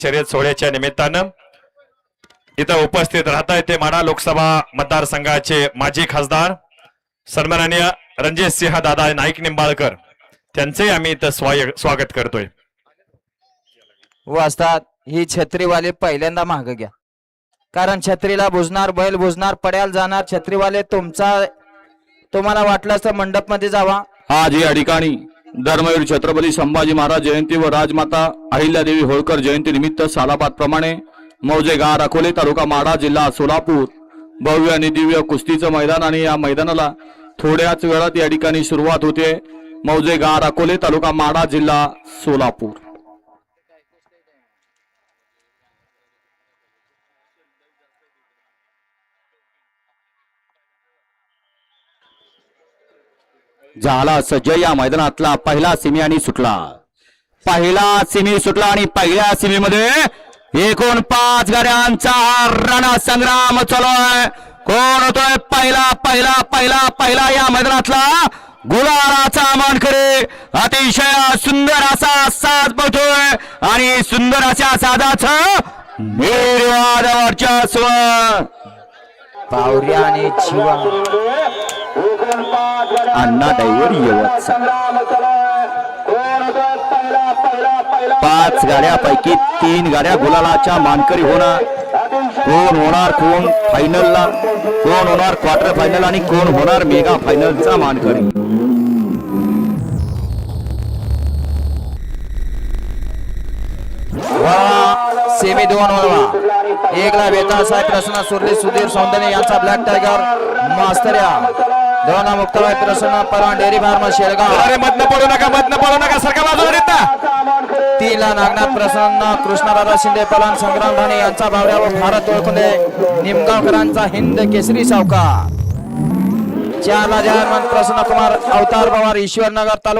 शर्यत सोहळ्याच्या निमित्तानं इथं उपस्थित राहत आहे ते माढा लोकसभा मतदारसंघाचे माजी खासदार सन्माननीय रणजित सिंह दादा नाईक निंबाळकर त्यांचे आम्ही इथं स्वागत करतोय। वाजतात ही छत्रीवाले पहिल्यांदा माग घ्या, कारण छत्रीला बुजणार बैल बुजणार पड्याल जाणार। छत्रीवाले तुम्हाला वाटलं तर मंडप मध्ये जावा। आज या ठिकाणी धर्मवीर छत्रपती संभाजी महाराज जयंती व राजमाता अहिल्यादेवी होळकर जयंती निमित्त सालाबाद प्रमाणे मौजे गाव अकोले तालुका माढा जिल्हा सोलापूर भव्य आणि दिव्य कुस्तीचं मैदान आणि या मैदानाला थोड्याच वेळात या ठिकाणी सुरुवात होते। मौजे गाव अकोले तालुका माढा जिल्हा सोलापूर। झाला सज्ज या मैदानातला पहिला सेमी आणि सुटला। पहिला सेमी सुटला आणि पहिल्या सेमीमध्ये एकूण 5 गाड्यांचा रणसंग्राम चालू आहे। कोण होतोय पहिला पहिला पहिला पहिला या मैदानातला गुलालाचा मानकरी। अतिशय सुंदर असा साज पळतोय आणि सुंदर अशा साजाचं निर्वाद वर्चस्व। पावऱ्या आणि जीवा अण्णा ड्रायव्हर यवतचा 5 गाड्यापैकी 3 गाड्या गुलालाच्या मानकरी होणार। कोण होणार कोण फायनलला, कोण होणार क्वार्टर फायनल आणि कोण होणार मेगा फायनलचा मानकरी। सेमी 2 वळवा एकला बेता साहेब प्रसन्न सुरली सुधीर सौंदर्य यांचा ब्लॅक टायगर मास्तर्या दोना मुक्ताबाई प्रसन्न परवान डेअरी फार्म शेलगाव। अरे मधनं पडू नका सरका बाजूला देता। 3 ला नागनाथ प्रसन्न कृष्णदादा शिंदे पलान संग्राम धाणे यांचा भावड्या व भारत ओळखुंदे निमगावकरांचा हिंद केसरी सावकार। 4 ला जयमान प्रसन्न कुमार अवतार पवार ईश्वरनगर तालुका